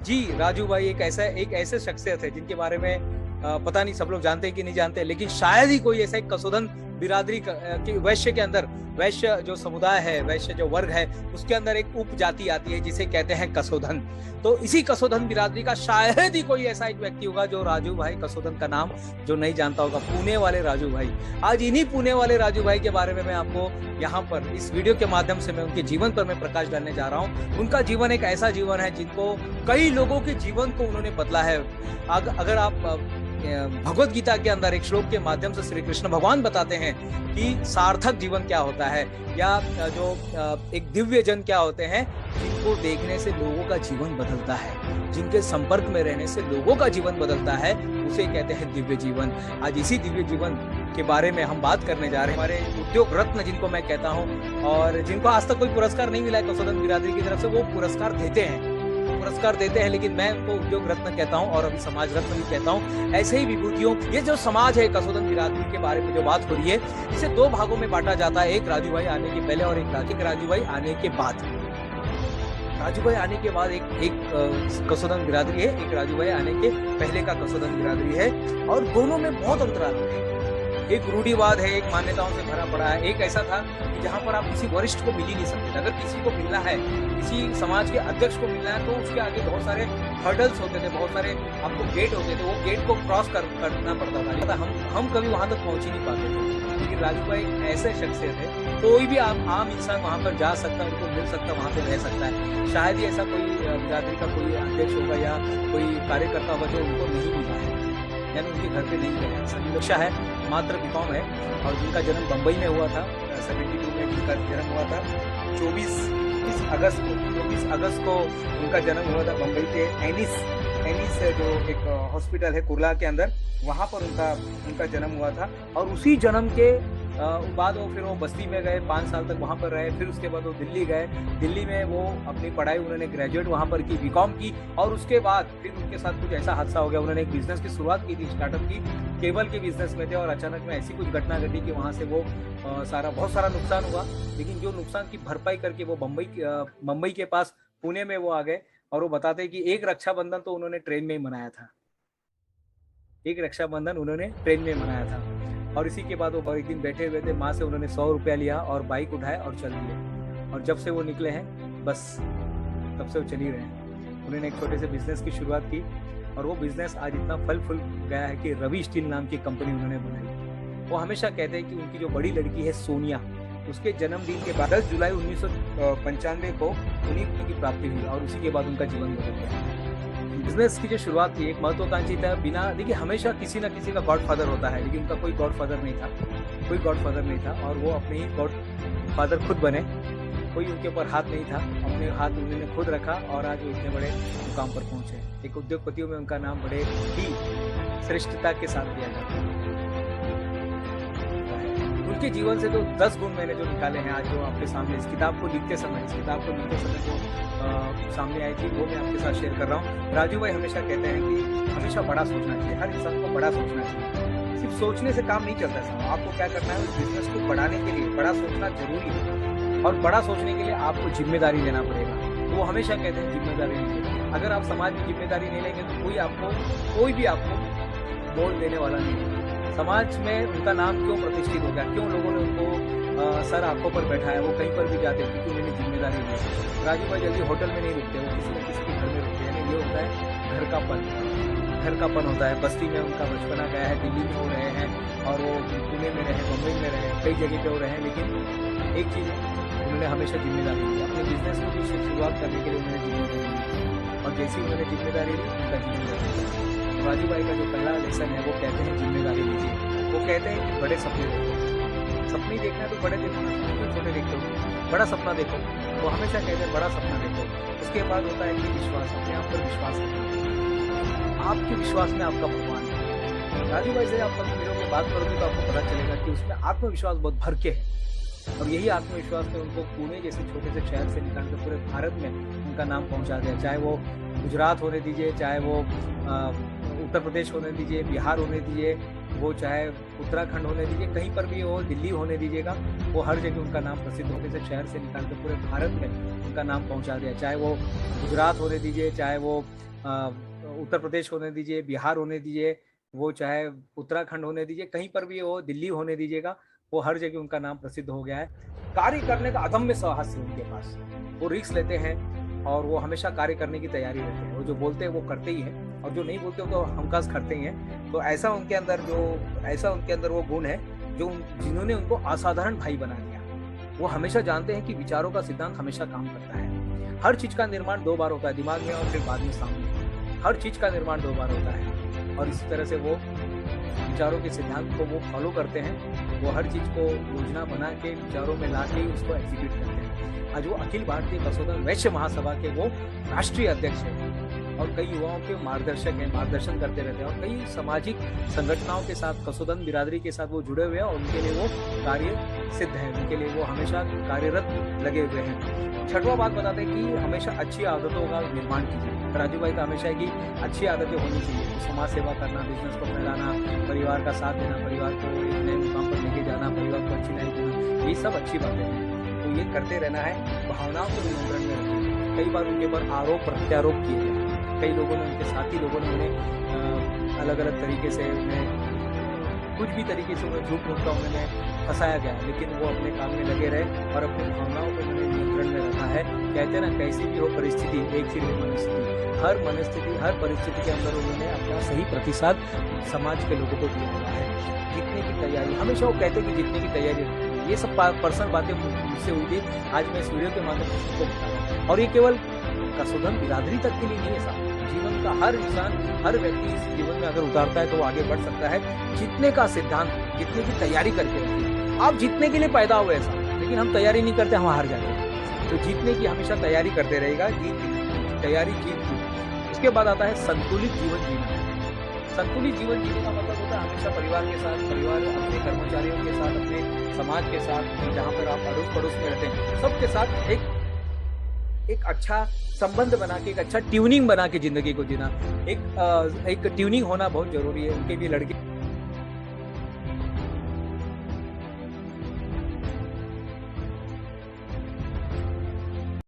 जी, राजू भाई एक ऐसे शख्सियत है जिनके बारे में पता नहीं सब लोग जानते हैं कि नहीं जानते, लेकिन शायद ही कोई ऐसा एक कसोदन बिरादरी की वैश्य के अंदर, वैश्य जो समुदाय है, वैश्य जो वर्ग है, उसके अंदर एक उपजाति आती है जिसे कहते हैं कसोदन। तो इसी कसोदन बिरादरी का शायद ही कोई ऐसा एक व्यक्ति होगा जो राजू भाई कसोदन का नाम जो नहीं जानता होगा, पुणे वाले राजू भाई। आज इन्हीं पुणे वाले राजू भाई के बारे में मैं आपको यहाँ पर इस वीडियो के माध्यम से मैं उनके जीवन पर मैं प्रकाश डालने जा रहा हूँ। उनका जीवन एक ऐसा जीवन है जिनको कई लोगों के जीवन को उन्होंने बदला है। अगर आप भगवत गीता के अंदर एक श्लोक के माध्यम से श्री कृष्ण भगवान बताते हैं कि सार्थक जीवन क्या होता है, या जो एक दिव्य जन क्या होते हैं, जिनको देखने से लोगों का जीवन बदलता है, जिनके संपर्क में रहने से लोगों का जीवन बदलता है, उसे कहते हैं दिव्य जीवन। आज इसी दिव्य जीवन के बारे में हम बात करने जा रहे हैं। हमारे उद्योग रत्न जिनको मैं कहता हूँ, और जिनको आज तक कोई पुरस्कार नहीं मिला है कसोदन बिरादरी की तरफ से, वो पुरस्कार देते हैं, लेकिन मैं उनको उद्योग रत्न कहता हूं और अभी समाज रत्न भी कहता हूं। ऐसे ही विभूतियों, ये जो समाज है कसोदन बिरादरी के बारे में जो बात हो रही है, इसे दो भागों में बांटा जाता है, एक राजू भाई आने के पहले और एक राजू भाई आने के बाद। राजू भाई आने के बाद एक कसोदन बिरादरी है, एक राजू भाई आने के पहले का कसोदन बिरादरी है, और दोनों में बहुत अंतराल है। एक रूढ़िवाद है, एक मान्यताओं से भरा पड़ा है। एक ऐसा था कि जहां पर आप किसी वरिष्ठ को मिल ही नहीं सकते। अगर किसी को मिलना है, किसी समाज के अध्यक्ष को मिलना है, तो उसके आगे बहुत सारे हर्डल्स होते थे, बहुत सारे आपको गेट होते थे, वो गेट को क्रॉस करना पड़ता था। हम कभी वहां तक पहुंच ही नहीं पाते थे। लेकिन राजू भाई ऐसे शख्सियत है, कोई भी आम इंसान वहां पर जा सकता है, उनको मिल सकता है, वहां पर रह सकता है। शायद ही ऐसा कोई बिरादरी का कोई अध्यक्ष होगा या कोई कार्यकर्ता होगा जो उनको नहीं मिला है, यानी उनके घर पे नहीं गए। सभी बच्चा है, मात्र बीकॉम है, और जिनका जन्म बम्बई में हुआ था, 72 में जिनका जन्म हुआ था, 24 अगस्त को उनका जन्म हुआ था बम्बई के एनिस जो एक हॉस्पिटल है कुर्ला के अंदर, वहाँ पर उनका जन्म हुआ था। और उसी जन्म के बाद फिर वो बस्ती में गए, 5 साल तक वहाँ पर रहे। फिर उसके बाद वो दिल्ली गए, दिल्ली में वो अपनी पढ़ाई उन्होंने ग्रेजुएट वहाँ पर की, बीकॉम की। और उसके बाद फिर उनके साथ कुछ ऐसा हादसा हो गया, उन्होंने एक बिजनेस की शुरुआत की थी, स्टार्टअप की, केबल के बिजनेस में थे, और अचानक में ऐसी कुछ घटना घटी कि वहाँ से वो बहुत सारा नुकसान हुआ। लेकिन जो नुकसान की भरपाई करके वो मुंबई के पास पुणे में वो आ गए। और वो बताते हैं कि एक रक्षाबंधन तो उन्होंने ट्रेन में ही मनाया था, एक रक्षाबंधन उन्होंने ट्रेन में मनाया था। और इसी के बाद वो एक दिन बैठे हुए थे, माँ से उन्होंने 100 रुपया लिया और बाइक उठाए और चल दिए। और जब से वो निकले हैं, बस तब से वो चल ही रहे हैं। उन्होंने एक छोटे से बिजनेस की शुरुआत की, और वो बिजनेस आज इतना फल फूल गया है कि रवि स्टील नाम की कंपनी उन्होंने बनाई। वो हमेशा कहते हैं कि उनकी जो बड़ी लड़की है सोनिया, उसके जन्मदिन के बाद 10 जुलाई 1995 को उन्हीं की प्राप्ति हुई, और उसी के बाद उनका जीवन बदल गया। बिजनेस की जो शुरुआत थी, एक महत्वाकांक्षी था, बिना देखिए हमेशा किसी ना किसी का गॉडफादर होता है, लेकिन उनका कोई गॉडफादर नहीं था, और वो अपने ही गॉडफादर खुद बने। कोई उनके ऊपर हाथ नहीं था, अपने हाथ उन्होंने खुद रखा, और आज वो इतने बड़े मुकाम पर पहुंचे। एक उद्योगपतियों में उनका नाम बड़े ही श्रेष्ठता के साथ लिया जाता है। उनके जीवन से तो 10 गुण मैंने जो निकाले हैं, आज जो आपके सामने इस किताब को लिखते समय जो सामने आई थी, वो मैं आपके साथ शेयर कर रहा हूँ। राजू भाई हमेशा कहते हैं कि हमेशा बड़ा सोचना चाहिए, हर इंसान को बड़ा सोचना चाहिए। सिर्फ सोचने से काम नहीं चलता है, आपको क्या करना है, उस बिजनेस को बढ़ाने के लिए बड़ा सोचना जरूरी है, और बड़ा सोचने के लिए आपको जिम्मेदारी लेना पड़ेगा। तो वो हमेशा कहते हैं जिम्मेदारी लीजिए। अगर आप समाज में जिम्मेदारी नहीं लेंगे तो कोई भी आपको बोल देने वाला नहीं है। समाज में उनका नाम क्यों प्रतिष्ठित हो गया, क्यों लोगों ने उनको सर आंखों पर बैठाया, वो कहीं पर भी जाते क्योंकि उन्होंने जिम्मेदारी ली। राजू भाई जल्दी होटल में नहीं रुकते, वो किसी न किसी के घर में रुकते हैं। ये होता है घर का पन होता है। बस्ती में उनका बचपना गया है, दिल्ली में हो रहे हैं, और वो पुणे में रहे, मुंबई में रहे, कई जगह पे हो रहे हैं। लेकिन एक चीज़ उन्होंने हमेशा जिम्मेदारी ली, अपने बिजनेस को भी शुरुआत करने के लिए उन्होंने जिम्मेदारी ली, और जैसी उन्होंने जिम्मेदारी ली, उनका जीवन बदल। राजू भाई का जो पहला लेसन है, वो कहते हैं जिम्मेदारी लीजिए। वो कहते हैं कि बड़े सपने देखो, सपने देखना है तो बड़े देखो ना, क्यों छोटे देखते हो, बड़ा सपना देखो। वो हमेशा कहते हैं बड़ा सपना देखो। उसके बाद होता है कि विश्वास, अपने आप पर विश्वास रखना, आपके विश्वास में आपका भगवान है। राजू भाई से आप कभी मिलोगे, बात करोगे, तो आपको पता चलेगा कि उसमें आत्मविश्वास बहुत भर के है, और यही आत्मविश्वास ने उनको पुणे जैसे छोटे से शहर से निकाल कर पूरे भारत में उनका नाम पहुंचा दिया। चाहे वो गुजरात होने दीजिए, चाहे वो उत्तर प्रदेश होने दीजिए, बिहार होने दीजिए, वो चाहे उत्तराखंड होने दीजिए, कहीं पर भी हो, दिल्ली होने दीजिएगा, वो हर जगह उनका नाम प्रसिद्ध हो गया। शहर से निकाल के पूरे भारत में उनका नाम पहुंचा दिया। चाहे वो गुजरात होने दीजिए, चाहे वो उत्तर प्रदेश होने दीजिए, बिहार होने दीजिए, वो चाहे उत्तराखंड होने दीजिए, कहीं पर भी हो, दिल्ली होने दीजिएगा, वो हर जगह उनका नाम प्रसिद्ध हो गया है। कार्य करने का अदम्य साहस है उनके पास। वो रिस्क लेते हैं और वो हमेशा कार्य करने की तैयारी रहते हैं। वो जो बोलते हैं वो करते ही हैं, और जो नहीं बोलते वो तो हमखास करते ही हैं। तो ऐसा उनके अंदर वो गुण है जिन्होंने उनको असाधारण भाई बना दिया। वो हमेशा जानते हैं कि विचारों का सिद्धांत हमेशा काम करता है। हर चीज का निर्माण 2 बार होता है, दिमाग में और फिर बाद में सामने। हर चीज का निर्माण 2 बार होता है, और इसी तरह से वो विचारों के सिद्धांत को वो फॉलो करते हैं। वो हर चीज को योजना बना के विचारों में ला के उसको एग्जीक्यूट करते हैं। आज वो अखिल भारतीय कसोदन वैश्य महासभा के वो राष्ट्रीय अध्यक्ष हैं, और कई युवाओं के मार्गदर्शक हैं, मार्गदर्शन करते रहते हैं, और कई सामाजिक संगठनों के साथ, कसोदन बिरादरी के साथ वो जुड़े हुए हैं, और उनके लिए वो कार्य सिद्ध है। उनके लिए वो हमेशा कार्यरत लगे हुए हैं। छठवां बात बताते हैं कि हमेशा अच्छी आदतों का निर्माण कीजिए। राजू भाई का हमेशा है कि अच्छी आदतें होनी चाहिए। तो समाज सेवा करना, बिजनेस को फैलाना, परिवार का साथ देना, परिवार को एक नए मुकाम पर लेके जाना, परिवार को अच्छी लाइफ देना, ये सब अच्छी बातें हैं। तो ये करते रहना है। भावनाओं को नियंत्रण में रखना। कई बार उनके ऊपर आरोप प्रत्यारोप किए गए। कई लोगों ने, उनके साथी लोगों ने उन्हें अलग अलग तरीके से कुछ भी तरीके से उन्हें झूठ मूठ का उन्होंने फंसाया गया, लेकिन वो अपने काम में लगे रहे और अपनी भावनाओं को उन्होंने नियंत्रण में रखा है। कहते हैं ना, कैसी भी हो परिस्थिति, एक सी नहीं मनस्थिति। हर परिस्थिति के अंदर उन्होंने अपना सही प्रतिसाद समाज के लोगों को दिया हुआ है। जीतने की तैयारी, हमेशा वो कहते हैं कि जीतने की तैयारी रखनी है। ये सब पर्सनल बातें मुझसे हुई थी, आज मैं इस वीडियो के माध्यम से सबको बता रहा हूँ। और ये केवल कसोदन बिरादरी तक के लिए नहीं है साहब। जीवन का हर इंसान, हर व्यक्ति इस जीवन में अगर उतारता है तो वो आगे बढ़ सकता है। जीतने का सिद्धांत, जीतने की तैयारी करके रखिए। आप जीतने के लिए पैदा हुए हैं साहब, लेकिन हम तैयारी नहीं करते, हम हार जाते हैं। तो जीतने की हमेशा तैयारी करते रहेगा। तैयारी जीत की। इसके बाद आता है संतुलित जीवन जीना। संतुलित जीवन जीने का मतलब होता है हमेशा परिवार के साथ, परिवार अपने कर्मचारियों के साथ, अपने समाज के साथ, जहाँ पर आप अड़ोस पड़ोस में रहते हैं, सबके साथ एक अच्छा संबंध बना के, एक अच्छा ट्यूनिंग बना के जिंदगी को जीना। एक ट्यूनिंग होना बहुत जरूरी है। उनके भी लड़के